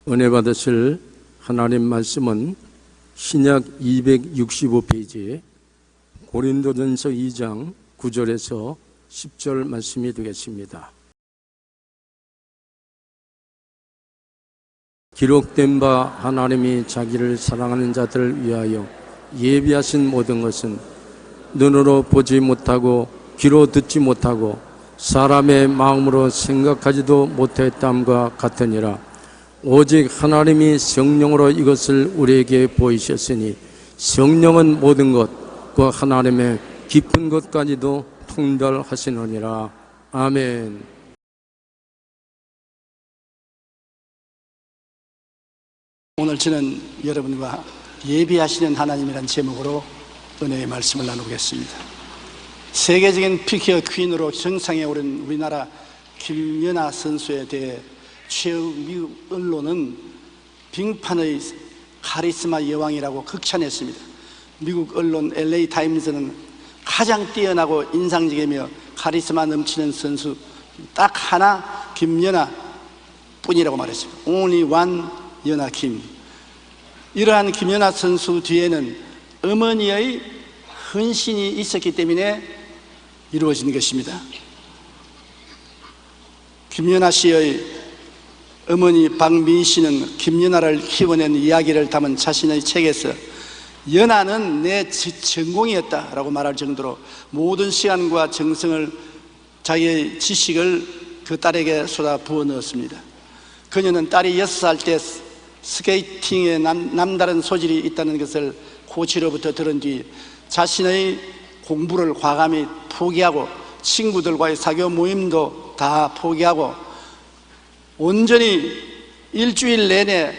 은혜 받으실 하나님 말씀은 신약 265페이지 고린도전서 2장 9절에서 10절 말씀이 되겠습니다. 기록된 바 하나님이 자기를 사랑하는 자들을 위하여 예비하신 모든 것은 눈으로 보지 못하고 귀로 듣지 못하고 사람의 마음으로 생각하지도 못했담과 같으니라. 오직 하나님이 성령으로 이것을 우리에게 보이셨으니 성령은 모든 것과 하나님의 깊은 것까지도 통달하시느니라. 아멘. 오늘 저는 여러분과 예비하시는 하나님이라는 제목으로 은혜의 말씀을 나누겠습니다. 세계적인 피겨 퀸으로 정상에 오른 우리나라 김연아 선수에 대해 최근 미국 언론은 빙판의 카리스마 여왕이라고 극찬했습니다. 미국 언론 LA 타임즈는 가장 뛰어나고 인상적이며 카리스마 넘치는 선수 딱 하나 김연아 뿐이라고 말했습니다. Only one 연아 김. 이러한 김연아 선수 뒤에는 어머니의 헌신이 있었기 때문에 이루어진 것입니다. 김연아 씨의 어머니 박민 씨는 김연아를 키워낸 이야기를 담은 자신의 책에서 연아는 내 전공이었다라고 말할 정도로 모든 시간과 정성을, 자기의 지식을 그 딸에게 쏟아 부어 넣었습니다. 그녀는 딸이 6살 때 스케이팅에 남다른 소질이 있다는 것을 코치로부터 들은 뒤 자신의 공부를 과감히 포기하고 친구들과의 사교 모임도 다 포기하고 온전히 일주일 내내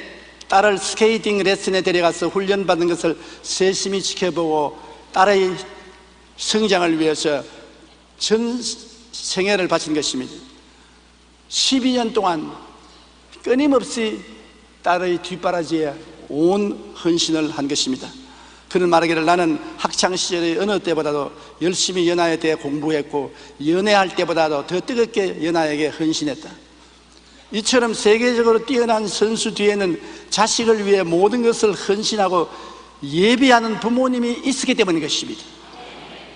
딸을 스케이팅 레슨에 데려가서 훈련받는 것을 세심히 지켜보고 딸의 성장을 위해서 전 생애를 바친 것입니다. 12년 동안 끊임없이 딸의 뒷바라지에 온 헌신을 한 것입니다. 그는 말하기를 나는 학창시절의 어느 때보다도 열심히 연아에 대해 공부했고 연애할 때보다도 더 뜨겁게 연아에게 헌신했다. 이처럼 세계적으로 뛰어난 선수 뒤에는 자식을 위해 모든 것을 헌신하고 예비하는 부모님이 있었기 때문인 것입니다.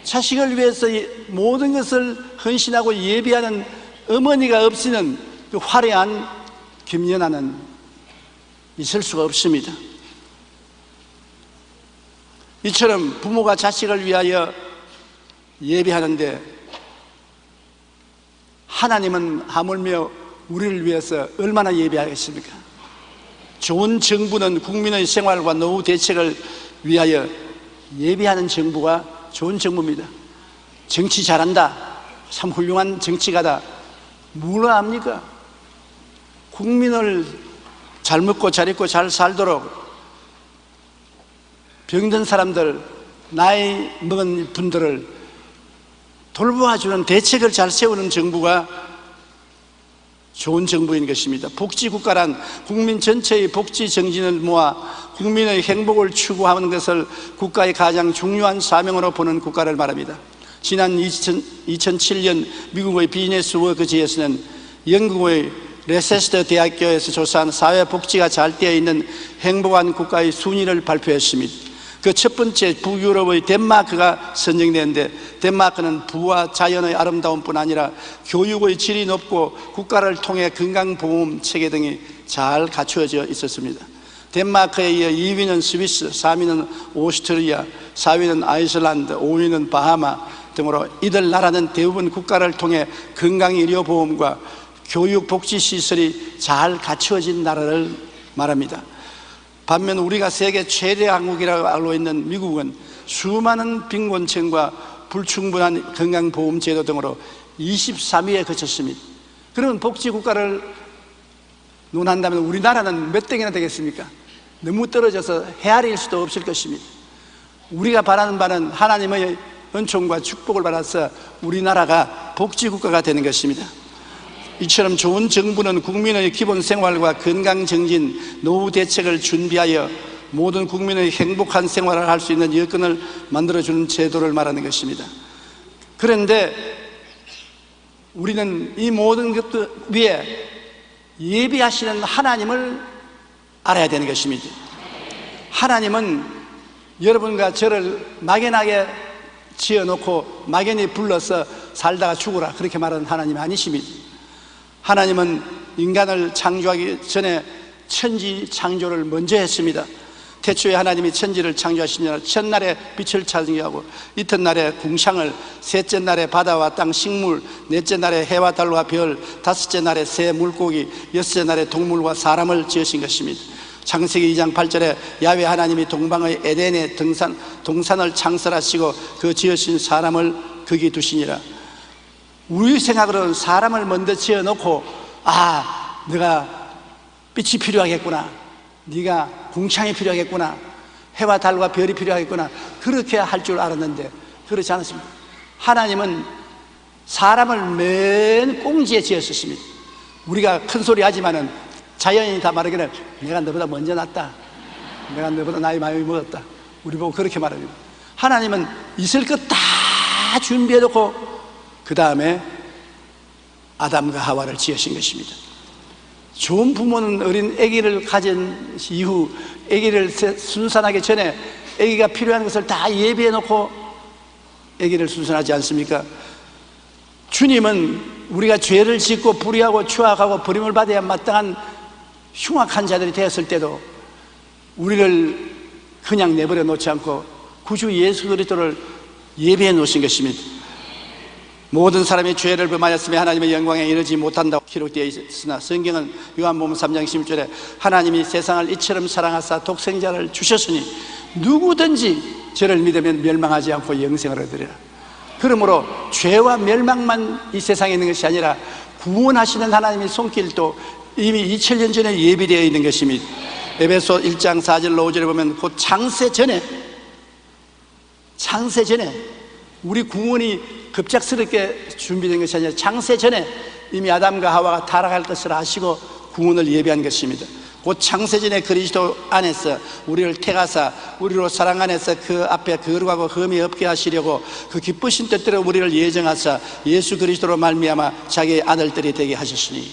자식을 위해서 모든 것을 헌신하고 예비하는 어머니가 없이는 그 화려한 김연아는 있을 수가 없습니다. 이처럼 부모가 자식을 위하여 예비하는데 하나님은 하물며 우리를 위해서 얼마나 예비하겠습니까? 좋은 정부는 국민의 생활과 노후 대책을 위하여 예비하는 정부가 좋은 정부입니다. 정치 잘한다, 참 훌륭한 정치가다, 뭐라 합니까? 국민을 잘 먹고 잘 입고 잘 살도록 병든 사람들, 나이 먹은 분들을 돌보아주는 대책을 잘 세우는 정부가 좋은 정부인 것입니다. 복지국가란 국민 전체의 복지 정신을 모아 국민의 행복을 추구하는 것을 국가의 가장 중요한 사명으로 보는 국가를 말합니다. 지난 2007년 미국의 비즈니스 워크지에서는 영국의 레세스터 대학교에서 조사한 사회복지가 잘 되어 있는 행복한 국가의 순위를 발표했습니다. 그 첫 번째 북유럽의 덴마크가 선정되는데 덴마크는 부와 자연의 아름다움뿐 아니라 교육의 질이 높고 국가를 통해 건강보험 체계 등이 잘 갖추어져 있었습니다. 덴마크에 이어 2위는 스위스, 3위는 오스트리아, 4위는 아이슬란드, 5위는 바하마 등으로 이들 나라는 대부분 국가를 통해 건강의료보험과 교육복지시설이 잘 갖추어진 나라를 말합니다. 반면 우리가 세계 최대 강국이라고 알고 있는 미국은 수많은 빈곤층과 불충분한 건강보험제도 등으로 23위에 그쳤습니다. 그러면 복지국가를 논한다면 우리나라는 몇 등이나 되겠습니까? 너무 떨어져서 헤아릴 수도 없을 것입니다. 우리가 바라는 바는 하나님의 은총과 축복을 받아서 우리나라가 복지국가가 되는 것입니다. 이처럼 좋은 정부는 국민의 기본 생활과 건강 정진, 노후 대책을 준비하여 모든 국민의 행복한 생활을 할 수 있는 여건을 만들어주는 제도를 말하는 것입니다. 그런데 우리는 이 모든 것들 위에 예비하시는 하나님을 알아야 되는 것입니다. 하나님은 여러분과 저를 막연하게 지어놓고 막연히 불러서 살다가 죽으라 그렇게 말하는 하나님이 아니십니다. 하나님은 인간을 창조하기 전에 천지 창조를 먼저 했습니다. 태초에 하나님이 천지를 창조하시니라. 첫날에 빛을 창조하고 이튿날에 궁창을, 셋째 날에 바다와 땅 식물, 넷째 날에 해와 달과 별, 다섯째 날에 새 물고기, 여섯째 날에 동물과 사람을 지으신 것입니다. 창세기 2장 8절에 야훼 하나님이 동방의 에덴의 동산을 창설하시고 그 지으신 사람을 거기 두시니라. 우리 생각으로는 사람을 먼저 지어놓고 네가 빛이 필요하겠구나, 네가 궁창이 필요하겠구나, 해와 달과 별이 필요하겠구나 그렇게 할 줄 알았는데 그렇지 않습니다. 하나님은 사람을 맨 꽁지에 지었습니다. 우리가 큰 소리 하지만은 자연인이 다 말하기를 내가 너보다 먼저 났다, 내가 너보다 나이 많이 먹었다, 우리 보고 그렇게 말합니다. 하나님은 있을 것 다 준비해놓고 그 다음에 아담과 하와를 지으신 것입니다. 좋은 부모는 어린 아기를 가진 이후 아기를 순산하기 전에 아기가 필요한 것을 다 예비해 놓고 아기를 순산하지 않습니까? 주님은 우리가 죄를 짓고 불의하고 추악하고 버림을 받아야 마땅한 흉악한 자들이 되었을 때도 우리를 그냥 내버려 놓지 않고 구주 예수 그리스도를 예비해 놓으신 것입니다. 모든 사람이 죄를 범하였으며 하나님의 영광에 이르지 못한다고 기록되어 있으나 성경은 요한복음 3장 16절에 하나님이 세상을 이처럼 사랑하사 독생자를 주셨으니 누구든지 저를 믿으면 멸망하지 않고 영생을 얻으리라. 그러므로 죄와 멸망만 이 세상에 있는 것이 아니라 구원하시는 하나님의 손길도 이미 2000년 전에 예비되어 있는 것입니다. 에베소 1장 4절로 5절에 보면 곧 창세 전에 우리 구원이 급작스럽게 준비된 것이 아니라 창세 전에 이미 아담과 하와가 타락할 것을 아시고 구원을 예비한 것입니다. 곧 창세 전에 그리스도 안에서 우리를 택하사 우리로 사랑 안에서 그 앞에 거룩하고 흠이 없게 하시려고 그 기쁘신 뜻대로 우리를 예정하사 예수 그리스도로 말미암아 자기의 아들들이 되게 하셨으니.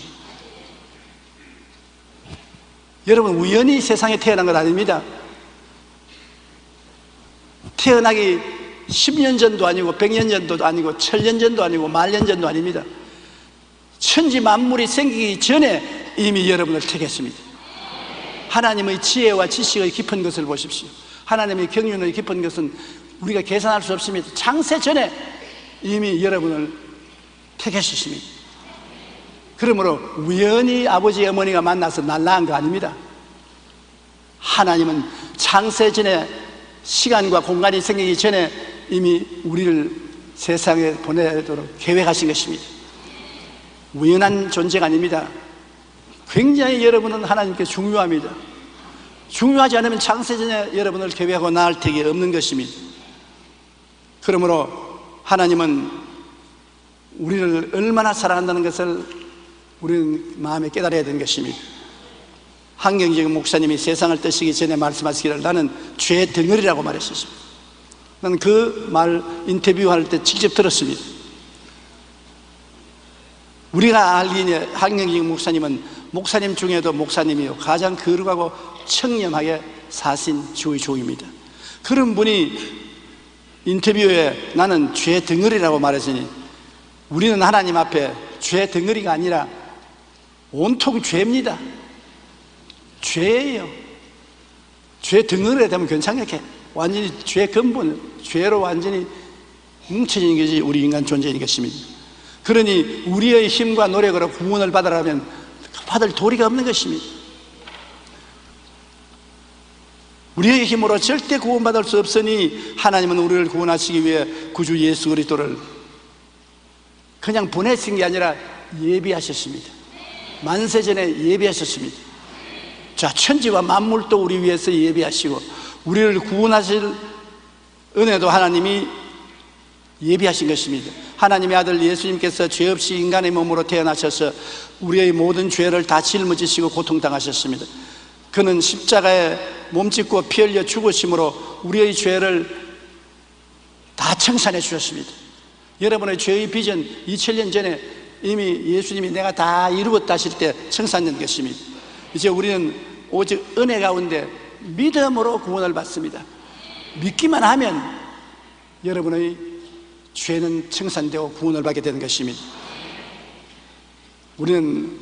여러분, 우연히 세상에 태어난 것 아닙니다. 태어나기 10년 전도 아니고 100년 전도 아니고 1000년 전도 아니고 10,000년 전도 아닙니다. 천지 만물이 생기기 전에 이미 여러분을 택했습니다. 하나님의 지혜와 지식의 깊은 것을 보십시오. 하나님의 경륜의 깊은 것은 우리가 계산할 수 없습니다. 창세 전에 이미 여러분을 택하셨습니다. 그러므로 우연히 아버지 어머니가 만나서 날라간 거 아닙니다. 하나님은 창세 전에 시간과 공간이 생기기 전에 이미 우리를 세상에 보내도록 계획하신 것입니다. 우연한 존재가 아닙니다. 굉장히 여러분은 하나님께 중요합니다. 중요하지 않으면 창세전에 여러분을 계획하고 낳을 택이 없는 것입니다. 그러므로 하나님은 우리를 얼마나 사랑한다는 것을 우리는 마음에 깨달아야 되는 것입니다. 한경직 목사님이 세상을 떠시기 전에 말씀하시기를 나는 죄의 덩어리라고 말했습니다. 나는 그 말 인터뷰할 때 직접 들었습니다. 우리가 알기에 한경직 목사님은 목사님 중에도 목사님이요 가장 거룩하고 청렴하게 사신 주의 종입니다. 그런 분이 인터뷰에 나는 죄 덩어리라고 말했으니 우리는 하나님 앞에 죄 덩어리가 아니라 온통 죄입니다. 죄예요. 죄 덩어리가 되면 괜찮게 완전히 죄 근본, 죄로 완전히 뭉쳐지는 것이 우리 인간 존재인 것입니다. 그러니 우리의 힘과 노력으로 구원을 받으려면 받을 도리가 없는 것입니다. 우리의 힘으로 절대 구원받을 수 없으니 하나님은 우리를 구원하시기 위해 구주 예수 그리스도를 그냥 보내신 게 아니라 예비하셨습니다. 만세전에 예비하셨습니다. 자, 천지와 만물도 우리 위해서 예비하시고 우리를 구원하실 은혜도 하나님이 예비하신 것입니다. 하나님의 아들 예수님께서 죄 없이 인간의 몸으로 태어나셔서 우리의 모든 죄를 다 짊어지시고 고통당하셨습니다. 그는 십자가에 몸짓고 피 흘려 죽으심으로 우리의 죄를 다 청산해 주셨습니다. 여러분의 죄의 빚은 2000년 전에 이미 예수님이 내가 다 이루었다 하실 때 청산된 것입니다. 이제 우리는 오직 은혜 가운데 믿음으로 구원을 받습니다. 믿기만 하면 여러분의 죄는 청산되고 구원을 받게 되는 것입니다. 우리는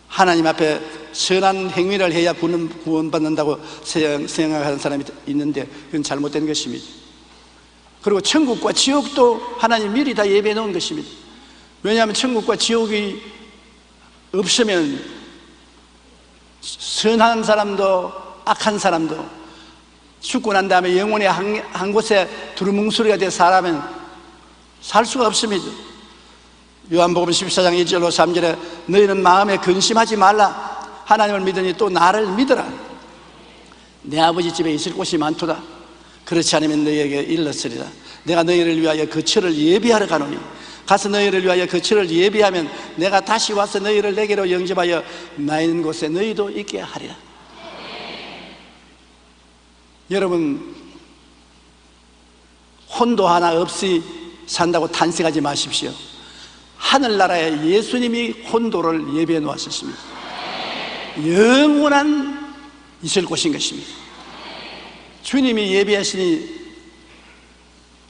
하나님 앞에 선한 행위를 해야 구원받는다고 생각하는 사람이 있는데 그건 잘못된 것입니다. 그리고 천국과 지옥도 하나님 미리 다 예배해 놓은 것입니다. 왜냐하면 천국과 지옥이 없으면 선한 사람도 악한 사람도 죽고 난 다음에 영혼이 한 곳에 두루뭉술이가 돼 살아면 살 수가 없습니다. 요한복음 14장 1절로 3절에 너희는 마음에 근심하지 말라. 하나님을 믿으니 또 나를 믿어라. 내 아버지 집에 있을 곳이 많도다. 그렇지 않으면 너희에게 일렀으리라. 내가 너희를 위하여 거처를 예비하러 가노니 가서 너희를 위하여 거처를 예비하면 내가 다시 와서 너희를 내게로 영접하여 나 있는 곳에 너희도 있게 하리라. 여러분, 혼도 하나 없이 산다고 탄식하지 마십시오. 하늘나라에 예수님이 혼도를 예비해 놓았습니다. 영원한 있을 곳인 것입니다. 주님이 예비하시니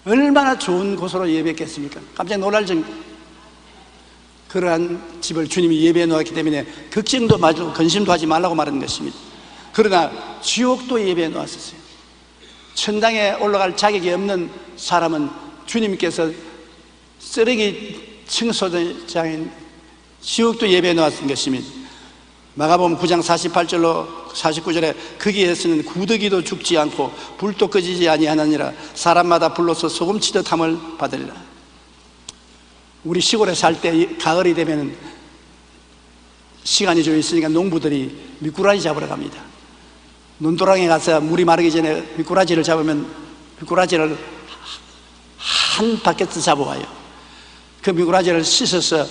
얼마나 좋은 곳으로 예배했겠습니까? 깜짝 놀랄 정도. 그러한 집을 주님이 예배해 놓았기 때문에 걱정도 마시고 근심도 하지 말라고 말하는 것입니다. 그러나 지옥도 예배해 놓았었어요. 천당에 올라갈 자격이 없는 사람은 주님께서 쓰레기 청소장인 지옥도 예배해 놓았던 것입니다. 마가복음 9장 48절로 49절에 거기에서는 구더기도 죽지 않고 불도 꺼지지 아니하느니라. 사람마다 불로서 소금치듯 함을 받으리라. 우리 시골에 살 때 가을이 되면 시간이 좀 있으니까 농부들이 미꾸라지 잡으러 갑니다. 논두렁에 가서 물이 마르기 전에 미꾸라지를 잡으면 미꾸라지를 한 바켓을 잡아와요. 그 미꾸라지를 씻어서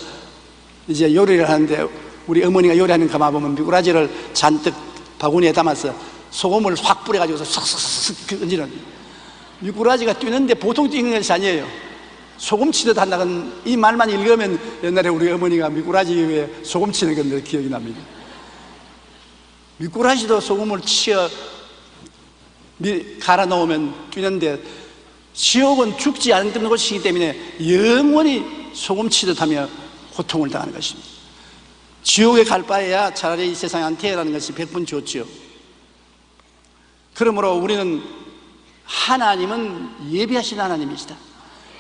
이제 요리를 하는데 우리 어머니가 요리하는 가마 보면 미꾸라지를 잔뜩 바구니에 담아서 소금을 확 뿌려가지고서 싹싹싹 얹는. 미꾸라지가 뛰는데 보통 뛰는 것이 아니에요. 소금 치듯 한다는 이 말만 읽으면 옛날에 우리 어머니가 미꾸라지 위에 소금 치는 건데 기억이 납니다. 미꾸라지도 소금을 치어 갈아 놓으면 뛰는데 지옥은 죽지 않는 곳이기 때문에 영원히 소금 치듯 하며 고통을 당하는 것입니다. 지옥에 갈 바에야 차라리 이 세상에 안 태어나는 것이 100번 좋지요. 그러므로 우리는 하나님은 예비하신 하나님이시다.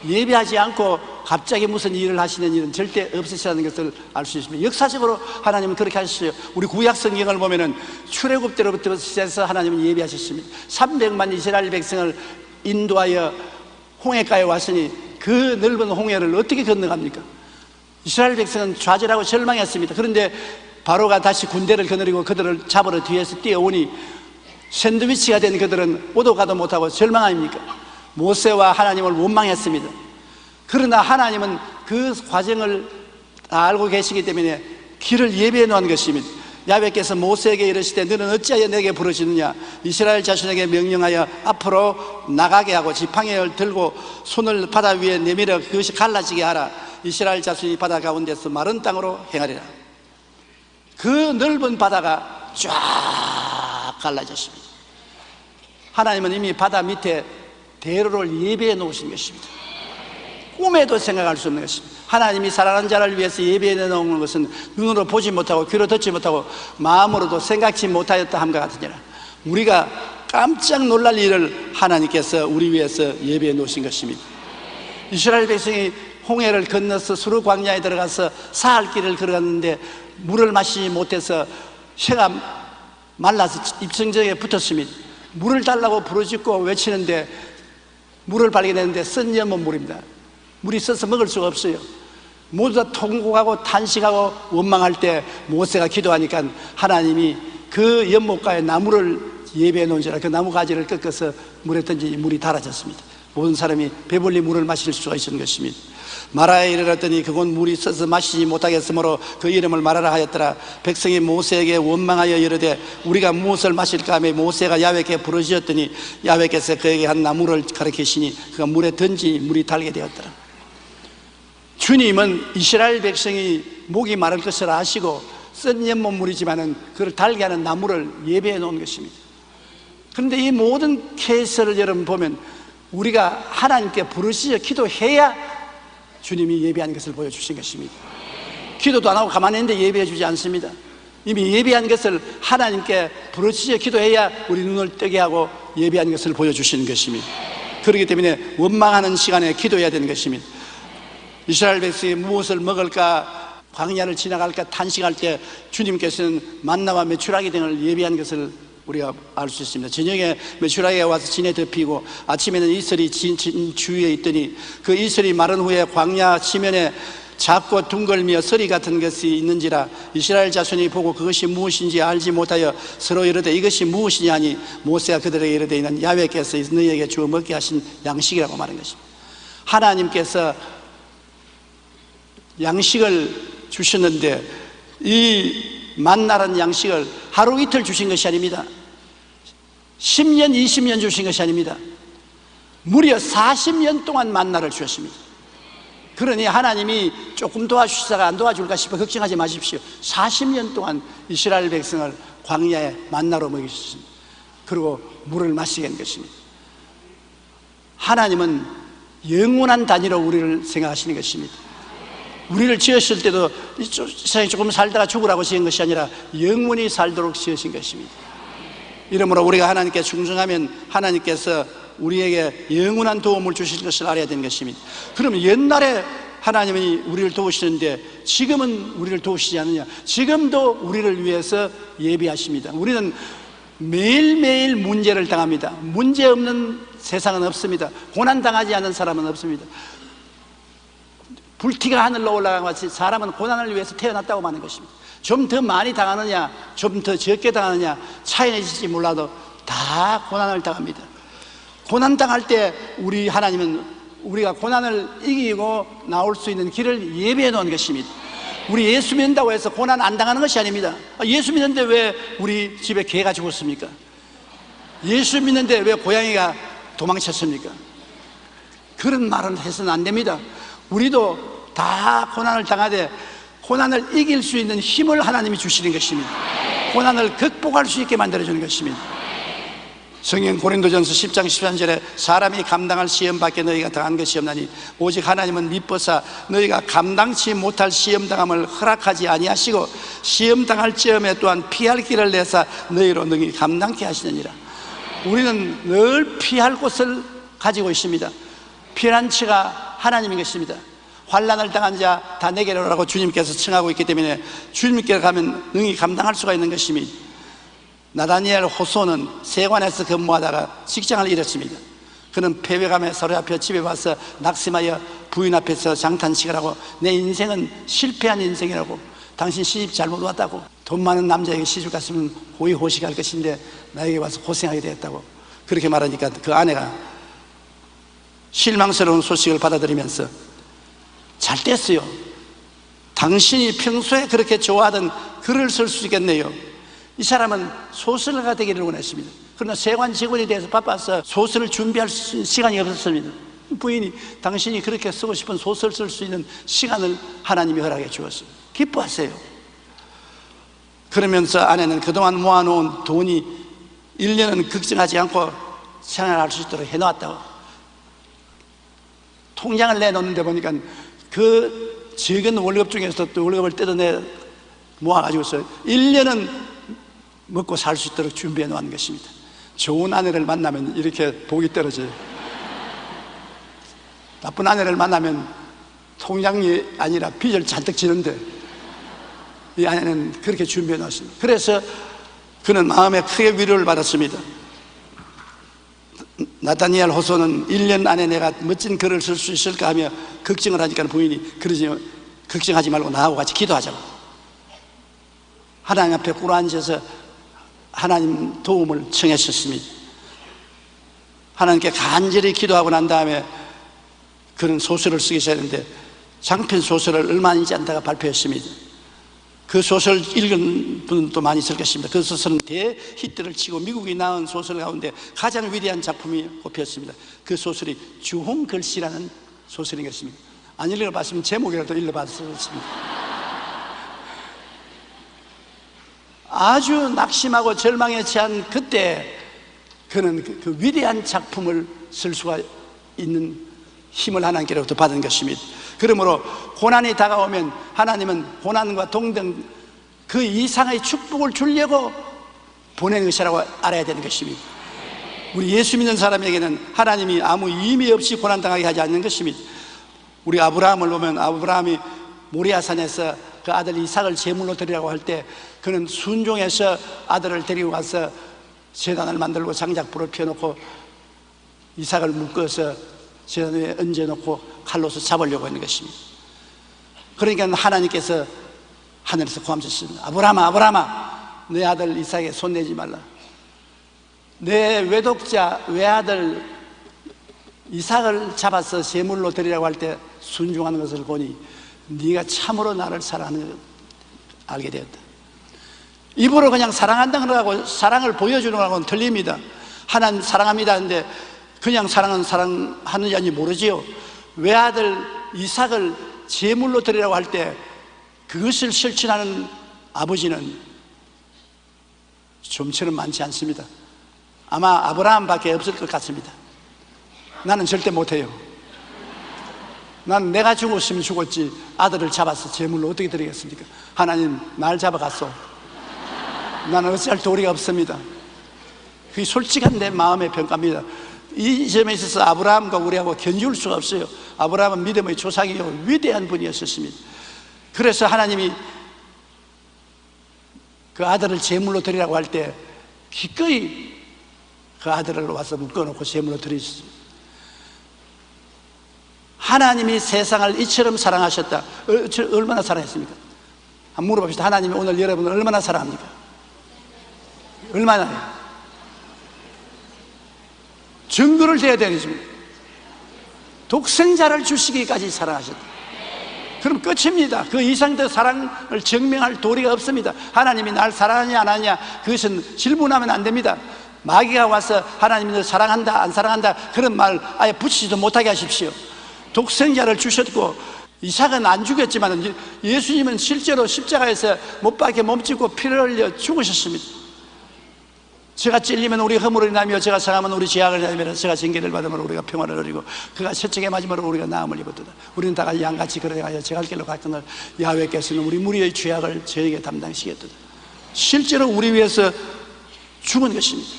예비하지 않고 갑자기 무슨 일을 하시는 일은 절대 없으시다는 것을 알 수 있습니다. 역사적으로 하나님은 그렇게 하셨어요. 우리 구약 성경을 보면은 출애굽 때로부터 시작해서 하나님은 예비하셨습니다. 300만 이스라엘 백성을 인도하여 홍해가에 왔으니 그 넓은 홍해를 어떻게 건너갑니까? 이스라엘 백성은 좌절하고 절망했습니다. 그런데 바로가 다시 군대를 거느리고 그들을 잡으러 뒤에서 뛰어오니 샌드위치가 된 그들은 오도 가도 못하고 절망 아닙니까? 모세와 하나님을 원망했습니다. 그러나 하나님은 그 과정을 다 알고 계시기 때문에 길을 예비해 놓은 것입니다. 야훼께서 모세에게 이르시되 너는 어찌하여 내게 부르시느냐? 이스라엘 자손에게 명령하여 앞으로 나가게 하고 지팡이를 들고 손을 바다 위에 내밀어 그것이 갈라지게 하라. 이스라엘 자손이 바다 가운데서 마른 땅으로 행하리라. 그 넓은 바다가 쫙 갈라졌습니다. 하나님은 이미 바다 밑에 대로를 예배해 놓으신 것입니다. 꿈에도 생각할 수 없는 것입니다. 하나님이 사랑하는 자를 위해서 예배해 놓은 것은 눈으로 보지 못하고 귀로 듣지 못하고 마음으로도 생각지 못하였다 함과 같으니라. 우리가 깜짝 놀랄 일을 하나님께서 우리 위해서 예배해 놓으신 것입니다. 이스라엘 백성이 홍해를 건너서 수르 광야에 들어가서 사할 길을 걸어갔는데 물을 마시지 못해서 혀가 말라서 입천장에 붙었습니다. 물을 달라고 부르짖고 외치는데 물을 발견했는데 쓴 연못 물입니다. 물이 써서 먹을 수가 없어요. 모두 다 통곡하고 탄식하고 원망할 때 모세가 기도하니까 하나님이 그 연못가에 나무를 예배해 놓은 줄 알고 그 나무 가지를 꺾어서 물에 던지니 물이 달아졌습니다. 모든 사람이 배불리 물을 마실 수가 있는 것입니다. 마라에 이르렀더니 그곳 물이 써서 마시지 못하겠으므로 그 이름을 마라라 하였더라. 백성이 모세에게 원망하여 이르되 우리가 무엇을 마실까 하며 모세가 야훼께 부르짖었더니 야훼께서 그에게 한 나무를 가리키시니 그가 물에 던지니 물이 달게 되었더라. 주님은 이스라엘 백성이 목이 마를 것을 아시고 쓴 연못물이지만은 그걸 달게 하는 나무를 예배해 놓은 것입니다. 그런데 이 모든 케이스를 여러분 보면 우리가 하나님께 부르짖어 기도해야 주님이 예배한 것을 보여주신 것입니다. 기도도 안 하고 가만히 있는데 예배해 주지 않습니다. 이미 예배한 것을 하나님께 부르짖어 기도해야 우리 눈을 뜨게 하고 예배한 것을 보여주시는 것입니다. 그렇기 때문에 원망하는 시간에 기도해야 되는 것입니다. 이스라엘 백성이 무엇을 먹을까, 광야를 지나갈까 탄식할 때 주님께서는 만나와 메추라기 등을 예비한 것을 우리가 알 수 있습니다. 저녁에 메추라기가 와서 진에 덮이고 아침에는 이슬이 진 주위에 있더니 그 이슬이 마른 후에 광야 지면에 작고 둥글며 서리 같은 것이 있는지라 이스라엘 자손이 보고 그것이 무엇인지 알지 못하여 서로 이르되 이것이 무엇이냐 하니 모세가 그들에게 이르되 이는 야훼께서 너희에게 주어 먹게 하신 양식이라고 말한 것입니다. 하나님께서 양식을 주셨는데 이 만나라는 양식을 하루 이틀 주신 것이 아닙니다. 10년 20년 주신 것이 아닙니다. 무려 40년 동안 만나를 주셨습니다. 그러니 하나님이 조금 도와주시다가 안 도와줄까 싶어 걱정하지 마십시오. 40년 동안 이스라엘 백성을 광야에 만나로 먹이셨습니다. 그리고 물을 마시게 한 것입니다. 하나님은 영원한 단위로 우리를 생각하시는 것입니다. 우리를 지었을 때도 이 세상에 조금 살다가 죽으라고 지은 것이 아니라 영원히 살도록 지으신 것입니다. 이러므로 우리가 하나님께 충성하면 하나님께서 우리에게 영원한 도움을 주실 것을 알아야 되는 것입니다. 그러면 옛날에 하나님이 우리를 도우시는데 지금은 우리를 도우시지 않느냐? 지금도 우리를 위해서 예비하십니다. 우리는 매일매일 문제를 당합니다. 문제 없는 세상은 없습니다. 고난당하지 않는 사람은 없습니다. 불티가 하늘로 올라간 것 같이 사람은 고난을 위해서 태어났다고 하는 것입니다. 좀 더 많이 당하느냐 좀 더 적게 당하느냐 차이는 있을지 몰라도 다 고난을 당합니다. 고난 당할 때 우리 하나님은 우리가 고난을 이기고 나올 수 있는 길을 예비해 놓은 것입니다. 우리 예수 믿는다고 해서 고난 안 당하는 것이 아닙니다. 예수 믿는데 왜 우리 집에 개가 죽었습니까? 예수 믿는데 왜 고양이가 도망쳤습니까? 그런 말은 해서는 안 됩니다. 우리도 다 고난을 당하되 고난을 이길 수 있는 힘을 하나님이 주시는 것입니다. 고난을 극복할 수 있게 만들어주는 것입니다. 성경 고린도전서 10장 13절에 사람이 감당할 시험 밖에 너희가 당한 것이 없나니 오직 하나님은 미뻐사 너희가 감당치 못할 시험 당함을 허락하지 아니하시고 시험 당할 즈음에 또한 피할 길을 내사 너희로 능히 감당케 하시느니라. 우리는 늘 피할 곳을 가지고 있습니다. 피난처가 하나님인 것입니다. 환난을 당한 자 다 내게로 오라고 주님께서 청하고 있기 때문에 주님께 가면 능히 감당할 수가 있는 것입니다. 나다니엘 호소는 세관에서 근무하다가 직장을 잃었습니다. 그는 패배감에 사로잡혀 집에 와서 낙심하여 부인 앞에서 장탄식을 하고 내 인생은 실패한 인생이라고, 당신 시집 잘못 왔다고, 돈 많은 남자에게 시집 갔으면 호의호식할 것인데 나에게 와서 고생하게 되었다고 그렇게 말하니까 그 아내가 실망스러운 소식을 받아들이면서 잘 됐어요. 당신이 평소에 그렇게 좋아하던 글을 쓸 수 있겠네요. 이 사람은 소설가가 되기를 원했습니다. 그러나 세관 직원에 대해서 바빠서 소설을 준비할 시간이 없었습니다. 부인이 당신이 그렇게 쓰고 싶은 소설 쓸 수 있는 시간을 하나님이 허락해 주었어요. 기뻐하세요. 그러면서 아내는 그동안 모아놓은 돈이 1년은 걱정하지 않고 생활할 수 있도록 해놓았다고. 통장을 내놓는데 보니까 그 적은 월급 중에서 또 월급을 뜯어내 모아가지고서 1년은 먹고 살 수 있도록 준비해 놓은 것입니다. 좋은 아내를 만나면 이렇게 복이 떨어져요. 나쁜 아내를 만나면 통장이 아니라 빚을 잔뜩 지는데 이 아내는 그렇게 준비해 놨습니다. 그래서 그는 마음에 크게 위로를 받았습니다. 나다니엘 호소는 1년 안에 내가 멋진 글을 쓸 수 있을까 하며 걱정을 하니까 부인이 그러지 걱정하지 말고 나하고 같이 기도하자고. 하나님 앞에 꿇어앉아서 하나님 도움을 청했었습니다. 하나님께 간절히 기도하고 난 다음에 그는 소설을 쓰기 시작했는데 장편 소설을 얼마 안지 않다가 발표했습니다. 그 소설 읽은 분도 많이 있을 것입니다. 그 소설은 대히트를 치고 미국이 낳은 소설 가운데 가장 위대한 작품이 꼽혔습니다. 그 소설이 주홍글씨라는 소설인 것입니다. 안 읽어봤으면 제목이라도 읽어봤습니다. 아주 낙심하고 절망에 처한 그때 그는 그 위대한 작품을 쓸 수가 있는 힘을 하나님께로부터 받은 것입니다. 그러므로 고난이 다가오면 하나님은 고난과 동등 그 이상의 축복을 주려고 보내는 것이라고 알아야 되는 것입니다. 우리 예수 믿는 사람에게는 하나님이 아무 의미 없이 고난당하게 하지 않는 것입니다. 우리 아브라함을 보면 아브라함이 모리아산에서 그 아들 이삭을 제물로 드리라고 할 때 그는 순종해서 아들을 데리고 가서 제단을 만들고 장작불을 펴놓고 이삭을 묶어서 제단 위에 얹어놓고 칼로서 잡으려고 하는 것입니다. 그러니까 하나님께서 하늘에서 고함쳤습니다. 아브라함아, 아브라함아, 내 아들 이삭에 손내지 말라. 내 외독자 외아들 이삭을 잡아서 제물로 드리라고 할 때 순종하는 것을 보니 네가 참으로 나를 사랑하는 걸 알게 되었다. 입으로 그냥 사랑한다는 거하고 사랑을 보여주는 거하고는 틀립니다. 하나님 사랑합니다 하는데 그냥 사랑하느냐 아닌지 모르지요. 외아들 이삭을 제물로 드리라고 할 때 그것을 실천하는 아버지는 좀처럼 많지 않습니다. 아마 아브라함밖에 없을 것 같습니다. 나는 절대 못해요. 난 내가 죽었으면 죽었지 아들을 잡아서 제물로 어떻게 드리겠습니까? 하나님 날 잡아갔소. 나는 어찌할 도리가 없습니다. 그게 솔직한 내 마음의 평가입니다. 이 점에 있어서 아브라함과 우리하고 견줄 수가 없어요. 아브라함은 믿음의 조상이요 위대한 분이었습니다. 그래서 하나님이 그 아들을 제물로 드리라고 할 때 기꺼이 그 아들을 와서 묶어놓고 제물로 드리셨습니다. 하나님이 세상을 이처럼 사랑하셨다. 얼마나 사랑했습니까? 한번 물어봅시다. 하나님이 오늘 여러분을 얼마나 사랑합니까? 얼마나요? 증거를 대야 되겠습니다. 독생자를 주시기까지 사랑하셨다. 그럼 끝입니다. 그 이상 더 사랑을 증명할 도리가 없습니다. 하나님이 날 사랑하냐 안 하냐 그것은 질문하면 안 됩니다. 마귀가 와서 하나님이 너 사랑한다 안 사랑한다 그런 말 아예 붙이지도 못하게 하십시오. 독생자를 주셨고 이삭은 안 죽였지만 예수님은 실제로 십자가에서 못 박혀 몸짓고 피를 흘려 죽으셨습니다. 제가 찔리면 우리 허물을 인하며 제가 상하면 우리 죄악을 인하며 제가 징계를 받으면 우리가 평화를 누리고 그가 채찍에 맞으므로 우리가 나음을 입었도다. 우리는 다 양같이 걸어가야 제갈 길로 갔거늘 야훼께서는 우리 무리의 죄악을 저에게 담당시켰도다. 실제로 우리 위해서 죽은 것입니다.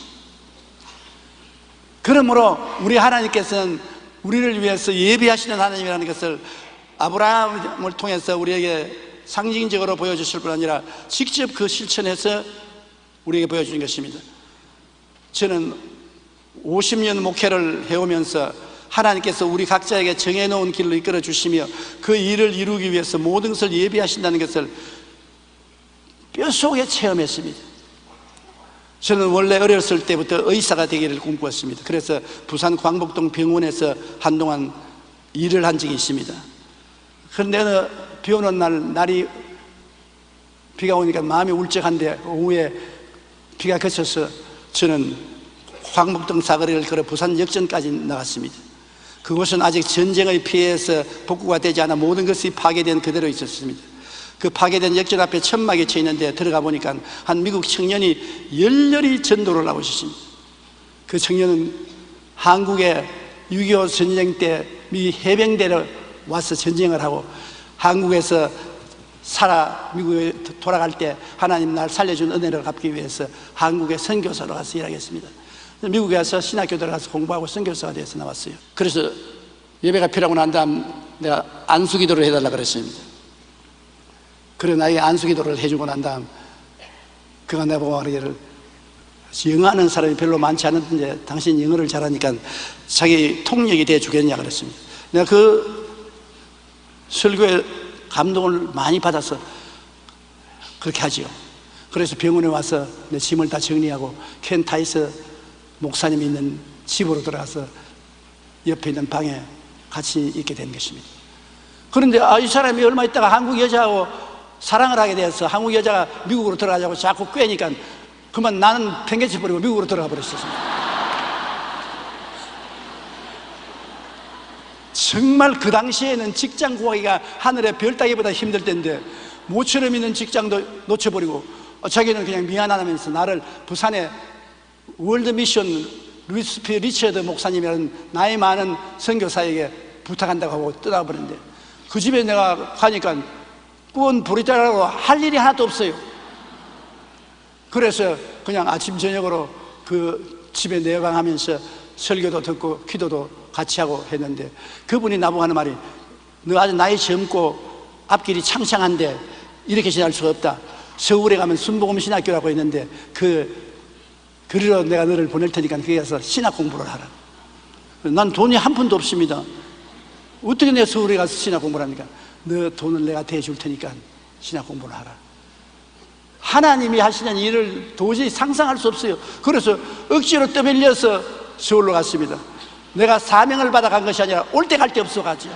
그러므로 우리 하나님께서는 우리를 위해서 예비하시는 하나님이라는 것을 아브라함을 통해서 우리에게 상징적으로 보여주실 뿐 아니라 직접 그 실천해서 우리에게 보여주는 것입니다. 저는 50년 목회를 해오면서 하나님께서 우리 각자에게 정해놓은 길로 이끌어 주시며 그 일을 이루기 위해서 모든 것을 예비하신다는 것을 뼛속에 체험했습니다. 저는 원래 어렸을 때부터 의사가 되기를 꿈꾸었습니다. 그래서 부산 광복동 병원에서 한동안 일을 한 적이 있습니다. 그런데 어느 비 오는 날이 비가 오니까 마음이 울적한데 오후에 비가 그쳐서 저는 광복동 사거리를 걸어 부산 역전까지 나갔습니다. 그곳은 아직 전쟁의 피해에서 복구가 되지 않아 모든 것이 파괴된 그대로 있었습니다. 그 파괴된 역전 앞에 천막이 쳐 있는데 들어가 보니까 한 미국 청년이 열렬히 전도를 하고 있었습니다. 그 청년은 한국에 6.25 전쟁 때 미 해병대로 와서 전쟁을 하고 한국에서 미국에 돌아갈 때 하나님 날 살려준 은혜를 갚기 위해서 한국에 선교사로 가서 일하겠습니다. 미국에 가서 신학교 들어가서 공부하고 선교사가 돼서 나왔어요. 그래서 예배가 필요하고 난 다음 내가 안수기도를 해달라 그랬습니다. 그래 나에게 안수기도를 해주고 난 다음 그가 내보고 하기를 영어하는 사람이 별로 많지 않은데 당신 영어를 잘하니까 자기 통역이 돼 주겠냐 그랬습니다. 내가 그 설교에 감동을 많이 받아서 그렇게 하지요. 그래서 병원에 와서 내 짐을 다 정리하고 켄 타이서 목사님이 있는 집으로 들어가서 옆에 있는 방에 같이 있게 된 것입니다. 그런데 이 사람이 얼마 있다가 한국 여자하고 사랑을 하게 되어서 한국 여자가 미국으로 들어가자고 자꾸 꿰니까 그만 나는 팽개쳐 버리고 미국으로 들어가 버렸습니다. 정말 그 당시에는 직장 구하기가 하늘의 별 따기보다 힘들 때인데 모처럼 있는 직장도 놓쳐버리고 자기는 그냥 미안하면서 나를 부산의 월드 미션 루이스피 리처드 목사님이라는 나이 많은 선교사에게 부탁한다고 하고 떠나버렸는데, 그 집에 내가 가니까 구원 부리자라고 할 일이 하나도 없어요. 그래서 그냥 아침 저녁으로 그 집에 내방하면서 설교도 듣고 기도도 같이 하고 했는데, 그분이 나보고 하는 말이, 너 아주 나이 젊고 앞길이 창창한데 이렇게 지날 수가 없다. 서울에 가면 순복음 신학교라고 있는데 그리로 내가 너를 보낼 테니까 거기 가서 신학 공부를 하라. 난 돈이 한 푼도 없습니다. 어떻게 내가 서울에 가서 신학 공부를 합니까? 너 돈을 내가 대줄 테니까 신학 공부를 하라. 하나님이 하시는 일을 도저히 상상할 수 없어요. 그래서 억지로 떠밀려서 서울로 갔습니다. 내가 사명을 받아 간 것이 아니라 올 때 갈 데 없어 가지.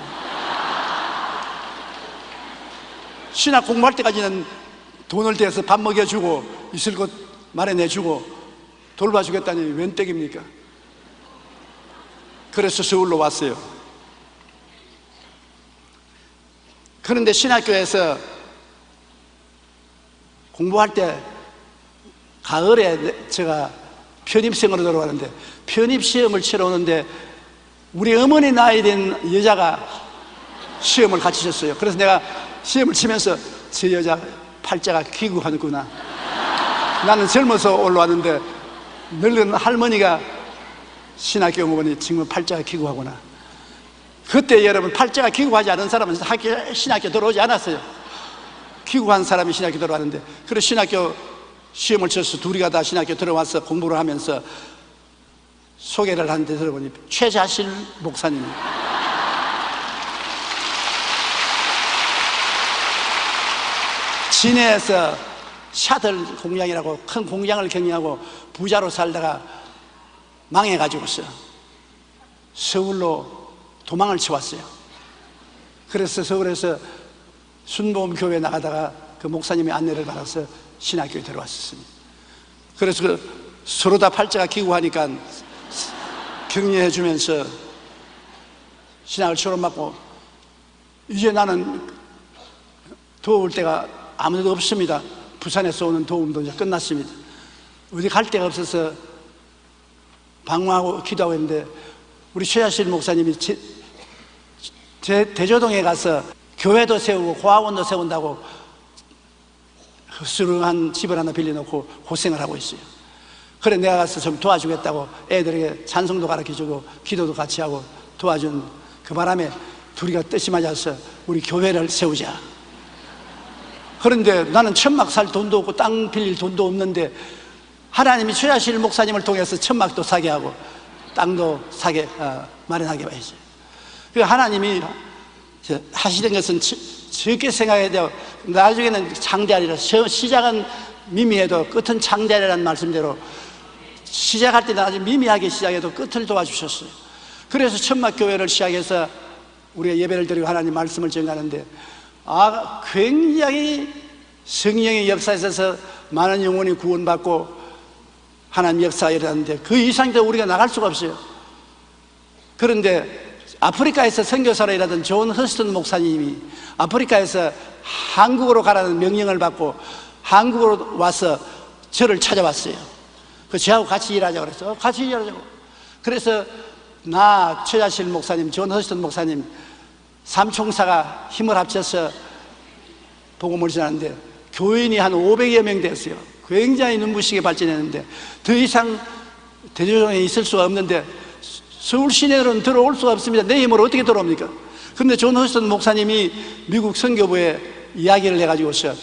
신학 공부할 때까지는 돈을 대서 밥 먹여주고 있을 곳 마련해주고 돌봐주겠다니 웬 떡입니까? 그래서 서울로 왔어요. 그런데 신학교에서 공부할 때 가을에 제가 편입생으로 들어가는데, 편입시험을 치러 오는데 우리 어머니 나이 된 여자가 시험을 같이 쳤어요. 그래서 내가 시험을 치면서 저 여자 팔자가 귀국하는구나. 나는 젊어서 올라왔는데 늙은 할머니가 신학교 어머니 지금 팔자가 귀국하구나. 그때 여러분, 팔자가 귀국하지 않은 사람은 신학교 들어오지 않았어요. 귀국한 사람이 신학교 들어왔는데, 그래서 신학교 시험을 쳐서 둘이가 다 신학교 들어와서 공부를 하면서 소개를 하는데 들어보니 최자실 목사님. 진해에서 샤들 공장이라고 큰 공장을 경영하고 부자로 살다가 망해가지고서 서울로 도망을 쳐왔어요. 그래서 서울에서 순복음 교회 나가다가 그 목사님의 안내를 받아서 신학교에 들어왔었습니다. 그래서 서로 다 팔자가 귀국하니까 격려해 주면서 신학을 졸업받고, 이제 나는 도울 때가 아무데도 없습니다. 부산에서 오는 도움도 이제 끝났습니다. 어디 갈 데가 없어서 방황하고 기도하고 있는데, 우리 최자실 목사님이 대조동에 가서 교회도 세우고 고아원도 세운다고 흡수한 집을 하나 빌려놓고 고생을 하고 있어요. 그래 내가 가서 좀 도와주겠다고 애들에게 찬송도 가르쳐주고 기도도 같이 하고 도와준 그 바람에 둘이가 뜻이 맞아서 우리 교회를 세우자. 그런데 나는 천막 살 돈도 없고 땅 빌릴 돈도 없는데 하나님이 최자실 목사님을 통해서 천막도 사게 하고 땅도 사게 마련하게 하셨어요. 하나님이 하시는 것은 적게 생각해야 돼요. 나중에는 창대하리라. 시작은 미미해도 끝은 창대하리라는 말씀대로 시작할 때는 아주 미미하게 시작해도 끝을 도와주셨어요. 그래서 천막교회를 시작해서 우리가 예배를 드리고 하나님 말씀을 전하는데, 굉장히 성령의 역사에 있어서 많은 영혼이 구원받고 하나님 역사가 일어났는데 그 이상이 더 우리가 나갈 수가 없어요. 그런데 아프리카에서 선교사로 일하던 존 허스턴 목사님이 아프리카에서 한국으로 가라는 명령을 받고 한국으로 와서 저를 찾아왔어요. 저하고 같이 일하자고 그래서 같이 일하자고. 그래서 나 최자실 목사님, 존 허스턴 목사님 삼총사가 힘을 합쳐서 복음을 전하는데 교인이 한 500여 명 됐어요. 굉장히 눈부시게 발전했는데 더 이상 대조동에 있을 수가 없는데 서울 시내로는 들어올 수가 없습니다. 내 힘으로 어떻게 들어옵니까? 그런데 존 허스턴 목사님이 미국 선교부에 이야기를 해가지고서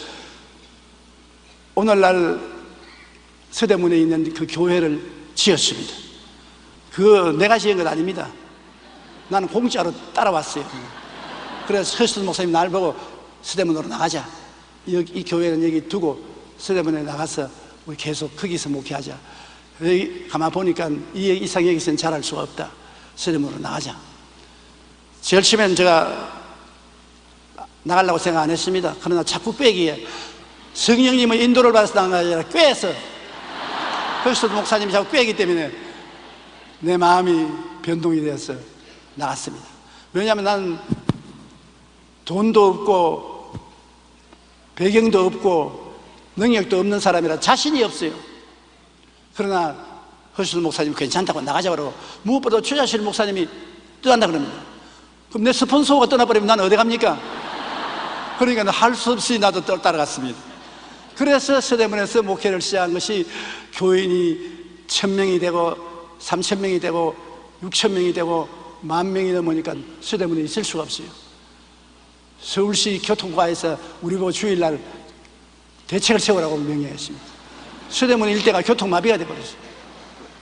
오늘날 서대문에 있는 그 교회를 지었습니다. 그거 내가 지은 건 아닙니다. 나는 공짜로 따라왔어요. 그래서 허스턴 목사님 날 보고 서대문으로 나가자. 이 교회는 여기 두고 서대문에 나가서 우리 계속 거기서 목회하자. 여기 가만 보니까 이 이상 여기서는 잘할 수가 없다. 서대문으로 나가자. 제일 처음에는 제가 나가려고 생각 안 했습니다. 그러나 자꾸 꾀기에 성령님의 인도를 받아서 나간 게 아니라 꾀서 허스턴 목사님이 자꾸 꾀기 때문에 내 마음이 변동이 되어서 나갔습니다. 왜냐하면 나는 돈도 없고 배경도 없고 능력도 없는 사람이라 자신이 없어요. 그러나 허수는 목사님이 괜찮다고 나가자고 그러고, 무엇보다 최자실 목사님이 떠난다 그럽니다. 그럼 내 스폰서가 떠나버리면 나는 어디 갑니까? 그러니까 할 수 없이 나도 따라갔습니다. 그래서 서대문에서 목회를 시작한 것이 교인이 1000명이 되고 3000명이 되고 6000명이 되고 10,000명이 넘으니까 서대문에 있을 수가 없어요. 서울시 교통과에서 우리 보고 주일날 대책을 세우라고 명령했습니다. 서대문 일대가 교통마비가 되어버렸어요.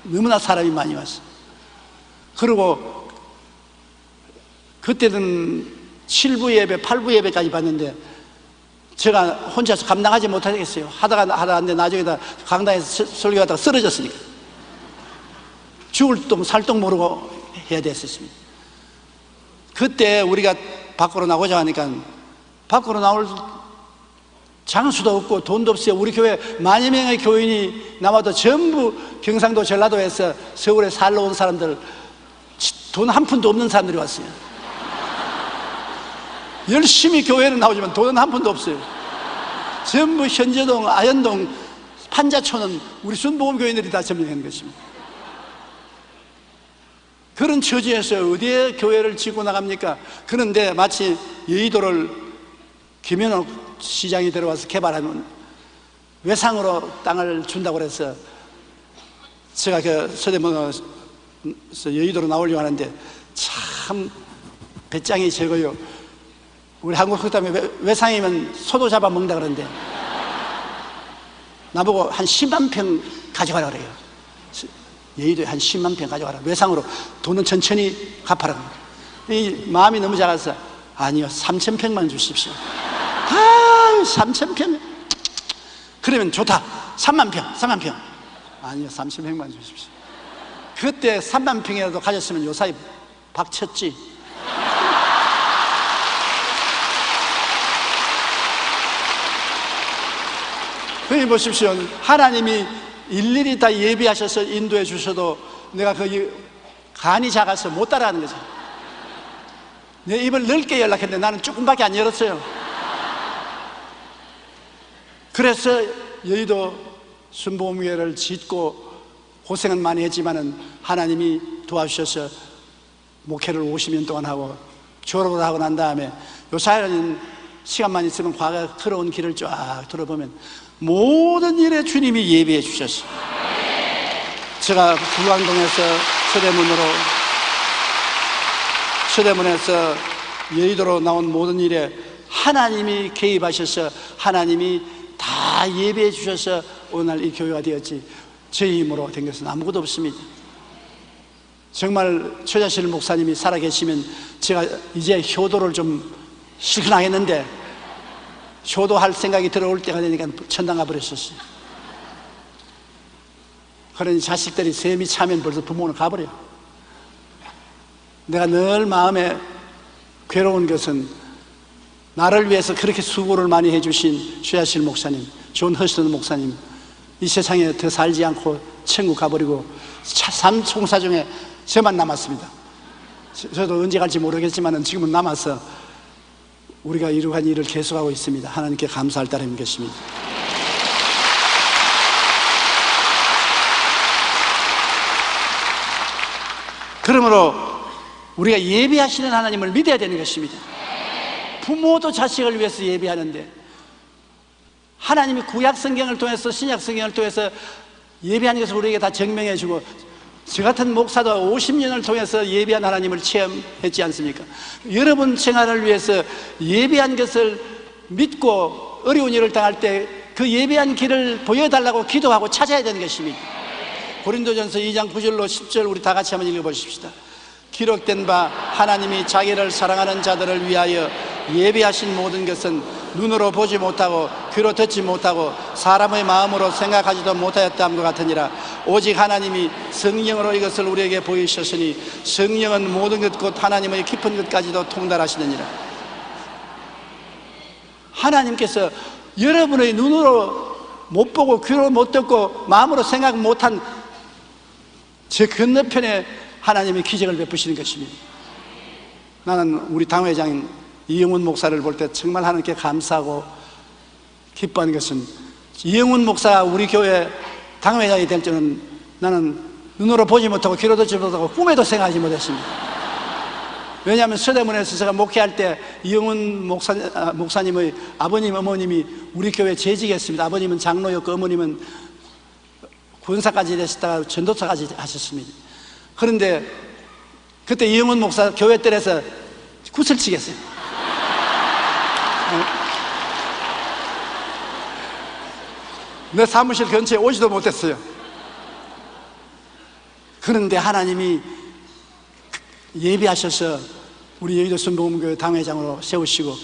너무나 사람이 많이 왔어. 그리고 그때는 7부 예배, 8부 예배까지 봤는데 제가 혼자서 감당하지 못하겠어요. 하다가 나중에 강당에서 설교하다가 쓰러졌으니까 죽을 똥 살 똥 모르고 해야 됐었습니다. 그때 우리가 밖으로 나오자 하니까 밖으로 나올 장수도 없고 돈도 없어요. 우리 교회 10,000여 명의 교인이 남아도 전부 경상도 전라도에서 서울에 살러 온 사람들, 돈 한 푼도 없는 사람들이 왔어요. 열심히 교회는 나오지만 돈은 한 푼도 없어요. 전부 현재동, 아현동, 판자촌은 우리 순복음 교인들이 다 점령한 것입니다. 그런 처지에서 어디에 교회를 짓고 나갑니까? 그런데 마치 여의도를 김현옥 시장이 들어와서 개발하는 외상으로 땅을 준다고 그래서 제가 그 서대문에서 여의도로 나오려고 하는데 참 배짱이 적어요. 우리 한국 속담에 외상이면 소도 잡아 먹는다 그러는데 나보고 한 10만 평 가져가라 그래요. 여의도에 한 10만 평 가져가라. 외상으로 돈은 천천히 갚아라. 이 마음이 너무 작아서 아니요, 3,000평만 주십시오. 3,000평? 그러면 좋다. 3만 평. 아니요, 3,000평만 주십시오. 그때 3만 평이라도 가졌으면 요사이 박쳤지. 여기 보십시오. 하나님이 일일이 다 예비하셔서 인도해 주셔도 내가 거기 간이 작아서 못 따라가는 거죠. 내 입을 넓게 열락했는데 나는 조금밖에 안 열었어요. 그래서 여의도 순복음교회를 짓고 고생은 많이 했지만은 하나님이 도와주셔서 목회를 50년 동안 하고 졸업을 하고 난 다음에 요사이는 시간만 있으면 과거 걸어온 길을 쫙 돌아보면 모든 일에 주님이 예비해 주셨어요. 제가 불광동에서 서대문에서 여의도로 나온 모든 일에 하나님이 개입하셔서 하나님이 다 예비해 주셔서 오늘 이 교회가 되었지 제 힘으로 된 것은 아무것도 없습니다. 정말 최자실 목사님이 살아계시면 제가 이제 효도를 좀 실천하겠는데 효도할 생각이 들어올 때가 되니까 천당 가버렸었어요. 그러니 자식들이 셈이 차면 벌써 부모는 가버려. 내가 늘 마음에 괴로운 것은 나를 위해서 그렇게 수고를 많이 해주신 최자실 목사님, 존 허스턴 목사님, 이 세상에 더 살지 않고 천국 가버리고 삶 총사 중에 저만 남았습니다. 저도 언제 갈지 모르겠지만 지금은 남아서 우리가 이러한 일을 계속하고 있습니다. 하나님께 감사할 따름인 것입니다. 그러므로 우리가 예비하시는 하나님을 믿어야 되는 것입니다. 부모도 자식을 위해서 예비하는데 하나님이 구약 성경을 통해서 신약 성경을 통해서 예비하는 것을 우리에게 다 증명해 주고 저 같은 목사도 50년을 통해서 예비한 하나님을 체험했지 않습니까? 여러분 생활을 위해서 예비한 것을 믿고 어려운 일을 당할 때 그 예비한 길을 보여달라고 기도하고 찾아야 되는 것입니다. 고린도전서 2장 9절로 10절 우리 다 같이 한번 읽어보십시다. 기록된 바 하나님이 자기를 사랑하는 자들을 위하여 예비하신 모든 것은 눈으로 보지 못하고 귀로 듣지 못하고 사람의 마음으로 생각하지도 못하였다함과 같으니라. 오직 하나님이 성령으로 이것을 우리에게 보이셨으니 성령은 모든 것 곧 하나님의 깊은 것까지도 통달하시느니라. 하나님께서 여러분의 눈으로 못 보고 귀로 못 듣고 마음으로 생각 못한 저 건너편에 하나님의 기적을 베푸시는 것입니다. 나는 우리 당회장 이영훈 목사를 볼 때 정말 하나님께 감사하고 기뻐하는 것은, 이영훈 목사가 우리 교회 당회장이 될 줄은 나는 눈으로 보지 못하고 귀로 듣지 못하고 꿈에도 생각하지 못했습니다. 왜냐하면 서대문에서 제가 목회할 때 이영훈 목사님의 아버님, 어머님이 우리 교회 재직했습니다. 아버님은 장로였고 어머님은 군사까지 되셨다가 전도사까지 하셨습니다. 그런데 그때 이영훈 목사 교회 뜰에서 구슬치겠어요. 내 사무실 근처에 오지도 못했어요. 그런데 하나님이 예비하셔서 우리 여의도 순복음교회 당회장으로 세우시고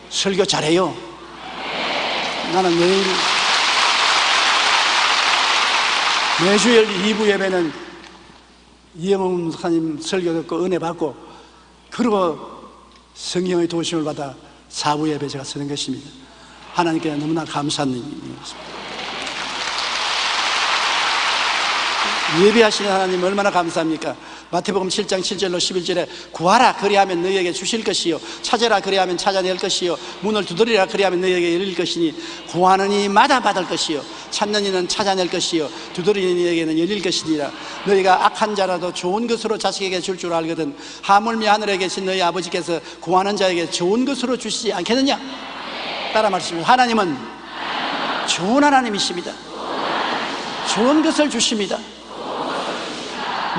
설교 잘해요. 나는 매주일 2부 예배는 이영훈 목사님 설교 듣고 은혜 받고, 그리고 성령의 도심을 받아 4부 예배 제가 서는 것입니다. 하나님께 너무나 감사한 일입니다. 예비하시는 하나님 얼마나 감사합니까? 마태복음 7장 7절로 11절에 구하라 그리하면 너희에게 주실 것이요, 찾으라 그리하면 찾아낼 것이요, 문을 두드리라 그리하면 너희에게 열릴 것이니, 구하는 이마다 받을 것이요, 찾는 이는 찾아낼 것이요, 두드리는 이에게는 열릴 것이니라. 너희가 악한 자라도 좋은 것으로 자식에게 줄 줄 알거든 하물며 하늘에 계신 너희 아버지께서 구하는 자에게 좋은 것으로 주시지 않겠느냐? 따라 말씀입니다. 하나님은 좋은 하나님이십니다. 좋은 것을 주십니다.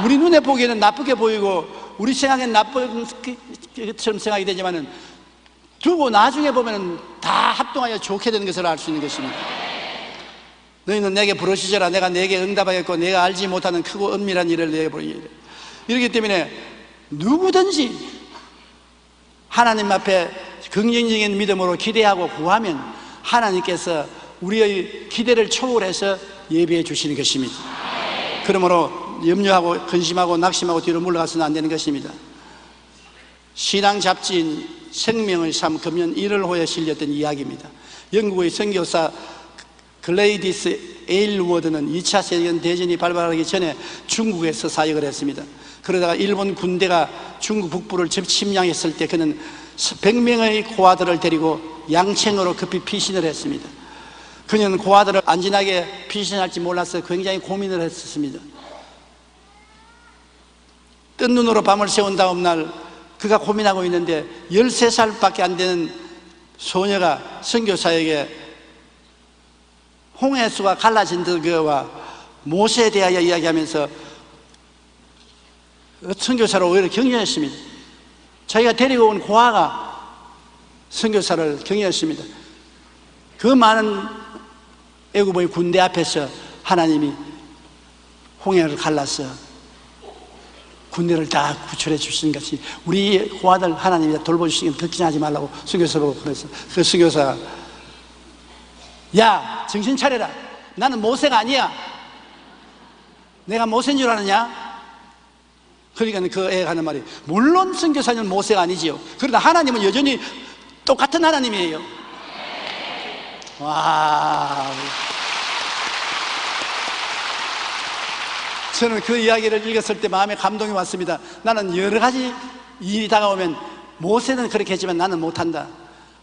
우리 눈에 보기에는 나쁘게 보이고 우리 생각엔 나쁜 것처럼 생각이 되지만은 두고 나중에 보면은 다 합동하여 좋게 되는 것을 알 수 있는 것입니다. 너희는 내게 부르시더라 내가 내게 응답하겠고 내가 알지 못하는 크고 은밀한 일을 내게 보이리라. 이렇기 때문에 누구든지 하나님 앞에 긍정적인 믿음으로 기대하고 구하면 하나님께서 우리의 기대를 초월해서 예비해 주시는 것입니다. 그러므로 염려하고 근심하고 낙심하고 뒤로 물러가서는 안 되는 것입니다. 신앙 잡지인 생명의 삶 금년 1월호에 실렸던 이야기입니다. 영국의 선교사 글레이디스 에일워드는 2차 세계대전이 발발하기 전에 중국에서 사역을 했습니다. 그러다가 일본 군대가 중국 북부를 침략했을 때 그는 100명의 고아들을 데리고 양천으로 급히 피신을 했습니다. 그는 고아들을 안전하게 피신할지 몰라서 굉장히 고민을 했었습니다. 뜬 눈으로 밤을 새운 다음 날 그가 고민하고 있는데 13살밖에 안 되는 소녀가 선교사에게 홍해수가 갈라진 그와 모세에 대하여 이야기하면서 선교사를 오히려 격려했습니다. 자기가 데리고 온 고아가 선교사를 격려했습니다. 그 많은 애굽의 군대 앞에서 하나님이 홍해를 갈라서 군대를 다 구출해 주시는 것이 우리 고아들 하나님이 돌보시는 걱정하지 말라고 선교사 보고 그래서 그 선교사가 야 정신 차려라 나는 모세가 아니야 내가 모세인 줄 아느냐? 그러니까 그 애가 하는 말이 물론 선교사님은 모세가 아니지요 그러나 하나님은 여전히 똑같은 하나님이에요. 와, 저는 그 이야기를 읽었을 때 마음에 감동이 왔습니다. 나는 여러 가지 일이 다가오면 모세는 그렇게 했지만 나는 못한다.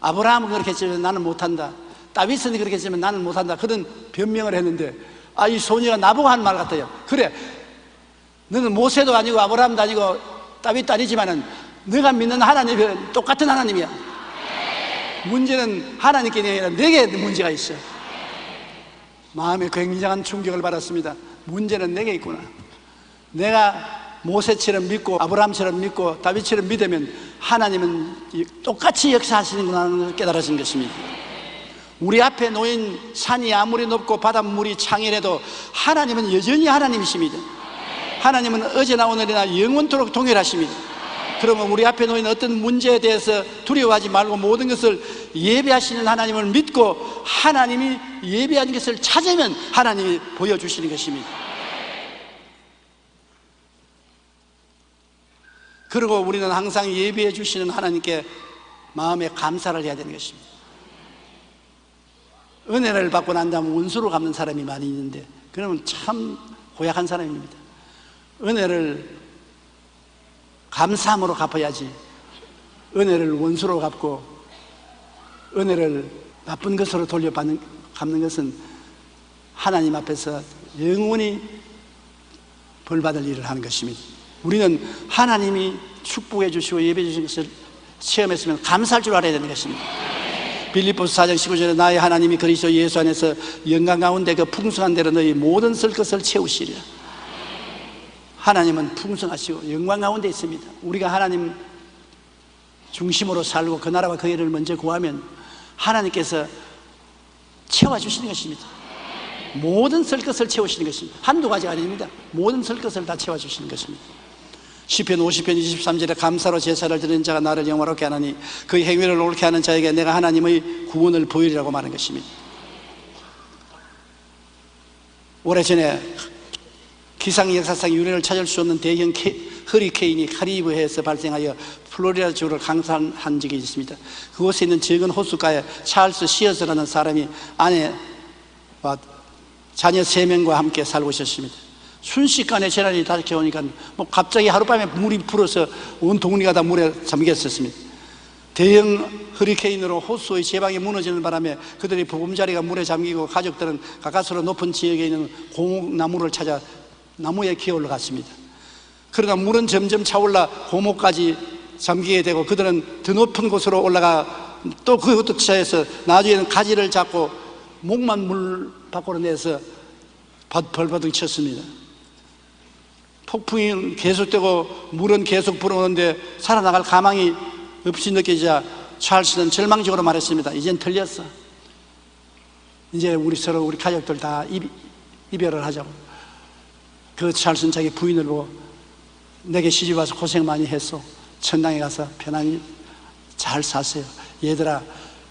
아브라함은 그렇게 했지만 나는 못한다. 다윗은 그렇게 했지만 나는 못한다. 그런 변명을 했는데 이 소녀가 나보고 한 말 같아요. 그래, 너는 모세도 아니고 아브라함도 아니고 다윗도 아니지만은 너가 믿는 하나님은 똑같은 하나님이야. 문제는 하나님께 아니라 내게 문제가 있어. 마음에 굉장한 충격을 받았습니다. 문제는 내게 있구나. 내가 모세처럼 믿고 아브라함처럼 믿고 다윗처럼 믿으면 하나님은 똑같이 역사하시는구나 하는 것을 깨달아진 것입니다. 우리 앞에 놓인 산이 아무리 높고 바닷물이 창이라도 하나님은 여전히 하나님이십니다. 하나님은 어제나 오늘이나 영원토록 동일하십니다. 그러면 우리 앞에 놓인 어떤 문제에 대해서 두려워하지 말고 모든 것을 예배하시는 하나님을 믿고 하나님이 예배한 것을 찾으면 하나님이 보여주시는 것입니다. 그리고 우리는 항상 예배해 주시는 하나님께 마음에 감사를 해야 되는 것입니다. 은혜를 받고 난 다음에 원수로 갚는 사람이 많이 있는데 그러면 참 고약한 사람입니다. 은혜를 감사함으로 갚아야지 은혜를 원수로 갚고 은혜를 나쁜 것으로 갚는 것은 하나님 앞에서 영원히 벌받을 일을 하는 것입니다. 우리는 하나님이 축복해 주시고 예배해 주신 것을 체험했으면 감사할 줄 알아야 되는 것입니다. 빌립보서 4장 19절에 나의 하나님이 그리스도 예수 안에서 영광 가운데 그 풍성한 대로 너희 모든 쓸 것을 채우시리라. 하나님은 풍성하시고 영광 가운데 있습니다. 우리가 하나님 중심으로 살고 그 나라와 그 일을 먼저 구하면 하나님께서 채워주시는 것입니다. 모든 쓸 것을 채우시는 것입니다. 한두 가지가 아닙니다. 모든 쓸 것을 다 채워주시는 것입니다. 시편 50편 23절에 감사로 제사를 드리는 자가 나를 영화롭게 하나니 그 행위를 옳게 하는 자에게 내가 하나님의 구원을 보이리라고 말한 것입니다. 오래전에 기상 역사상 유례를 찾을 수 없는 대형 허리케인이 카리브해에서 발생하여 플로리다 주를 강타한 적이 있습니다. 그곳에 있는 적은 호숫가에 찰스 시어스라는 사람이 아내와 자녀 3명과 함께 살고 있었습니다. 순식간에 재난이 닥쳐오니까 갑자기 하룻밤에 물이 불어서 온 동리가 다 물에 잠겼었습니다. 대형 허리케인으로 호수의 제방이 무너지는 바람에 그들의 보금자리가 물에 잠기고 가족들은 가까스로 높은 지역에 있는 고목나무를 찾아 나무에 기어 올라갔습니다. 그러나 물은 점점 차올라 고목까지 잠기게 되고 그들은 더 높은 곳으로 올라가 또 그것도 차에서 나중에는 가지를 잡고 목만 물 밖으로 내서 벌벌 쳤습니다. 폭풍이 계속되고 물은 계속 불어오는데 살아나갈 가망이 없이 느껴지자 찰스는 절망적으로 말했습니다. 이젠 틀렸어. 이제 우리 가족들 다 이별을 하자고. 그 찰스는 자기 부인을 보고 내게 시집 와서 고생 많이 했어. 천당에 가서 편안히 잘 사세요. 얘들아,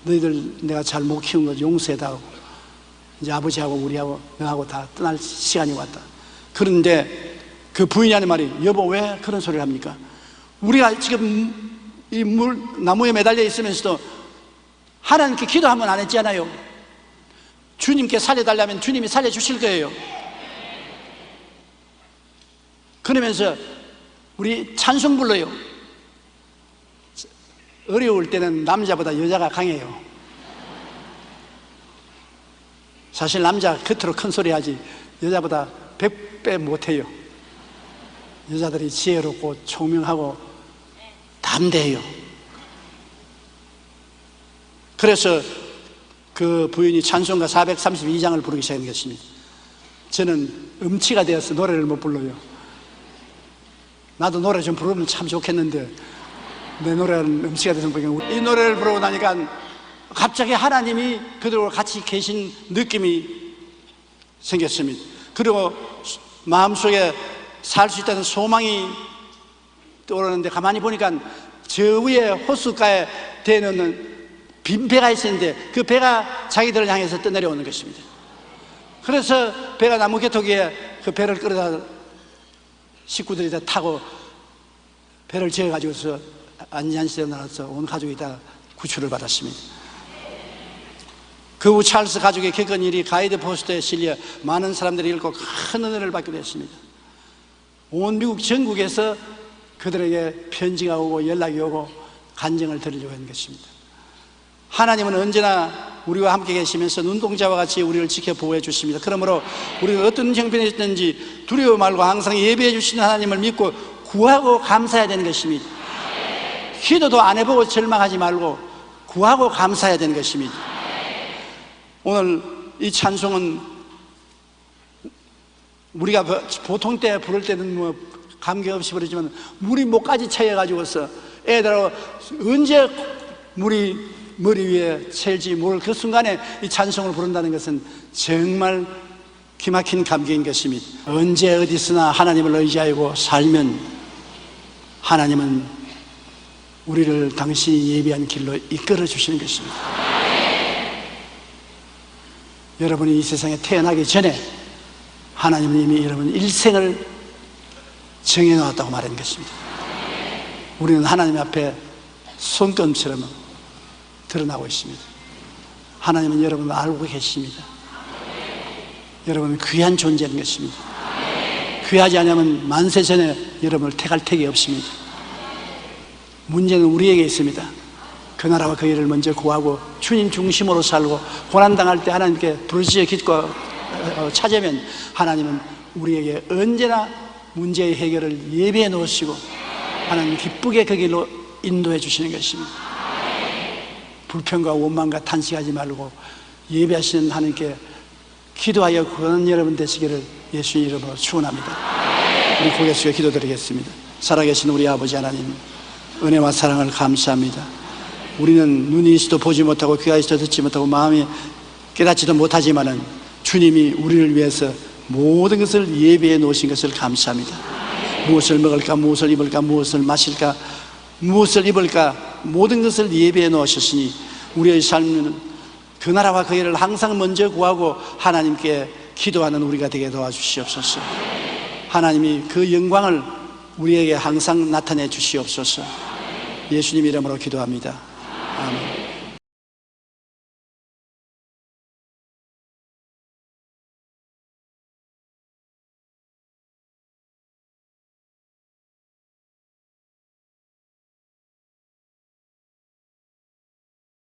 너희들 내가 잘 못 키운 거 용서해달라고. 이제 아버지하고 우리하고 너하고 다 떠날 시간이 왔다. 그런데 그 부인이 하는 말이 여보 왜 그런 소리를 합니까? 우리가 지금 이 나무에 매달려 있으면서도 하나님께 기도 한 번 안 했잖아요. 주님께 살려달라면 주님이 살려주실 거예요. 그러면서 우리 찬송 불러요. 어려울 때는 남자보다 여자가 강해요. 사실 남자 겉으로 큰 소리 하지 여자보다 100배 못해요. 여자들이 지혜롭고 총명하고 담대해요. 그래서 그 부인이 찬송가 432장을 부르기 시작한 것입니다. 저는 음치가 되어서 노래를 못 불러요. 나도 노래 좀 부르면 참 좋겠는데 내 노래는 음치가 돼서 부르니까 이 노래를 부르고 나니까 갑자기 하나님이 그들과 같이 계신 느낌이 생겼습니다. 그리고 마음속에 살 수 있다는 소망이 떠오르는데 가만히 보니까 저 위에 호숫가에 대놓는 빈 배가 있었는데 그 배가 자기들을 향해서 떠내려오는 것입니다. 그래서 배가 나무 개토기에 그 배를 끌어다 식구들이 다 타고 배를 지어가지고서 안전시에 나가서 온 가족이 다 구출을 받았습니다. 그 후 찰스 가족이 겪은 일이 가이드 포스터에 실려 많은 사람들이 읽고 큰 은혜를 받게 됐습니다. 온 미국 전국에서 그들에게 편지가 오고 연락이 오고 간증을 들으려고 하는 것입니다. 하나님은 언제나 우리와 함께 계시면서 눈동자와 같이 우리를 지켜 보호해 주십니다. 그러므로 우리가 어떤 형편이 있든지 두려워 말고 항상 예배해 주시는 하나님을 믿고 구하고 감사해야 되는 것입니다. 기도도 안 해보고 절망하지 말고 구하고 감사해야 되는 것입니다. 오늘 이 찬송은 우리가 보통 때 부를 때는 뭐 감격없이 부르지만 물이 목까지 차여가지고서 애들하고 언제 물이 머리 위에 셀지 모를 그 순간에 이 찬송을 부른다는 것은 정말 기막힌 감격인 것입니다. 언제 어디서나 하나님을 의지하고 살면 하나님은 우리를 당신이 예비한 길로 이끌어 주시는 것입니다. 여러분이 이 세상에 태어나기 전에 하나님은 이미 여러분 일생을 정해놓았다고 말하는 것입니다. 우리는 하나님 앞에 손금처럼 드러나고 있습니다. 하나님은 여러분을 알고 계십니다. 여러분은 귀한 존재인 것입니다. 귀하지 않으면 만세 전에 여러분을 택할 택이 없습니다. 문제는 우리에게 있습니다. 그 나라와 그 일을 먼저 구하고 주님 중심으로 살고 고난당할 때 하나님께 부르짖어 기도하고 찾으면 하나님은 우리에게 언제나 문제의 해결을 예비해 놓으시고 하나님 기쁘게 그 길로 인도해 주시는 것입니다. 불평과 원망과 탄식하지 말고 예배하시는 하나님께 기도하여 구하는 여러분 되시기를 예수님 이름으로 축원합니다. 우리 고개 숙여 기도드리겠습니다. 살아계신 우리 아버지 하나님, 은혜와 사랑을 감사합니다. 우리는 눈이 있어도 보지 못하고 귀가 있어도 듣지 못하고 마음이 깨닫지도 못하지만은 주님이 우리를 위해서 모든 것을 예비해 놓으신 것을 감사합니다. 무엇을 먹을까, 무엇을 입을까, 무엇을 마실까, 무엇을 입을까, 모든 것을 예비해 놓으셨으니 우리의 삶은 그 나라와 그 일을 항상 먼저 구하고 하나님께 기도하는 우리가 되게 도와주시옵소서. 하나님이 그 영광을 우리에게 항상 나타내 주시옵소서. 예수님 이름으로 기도합니다. 아멘.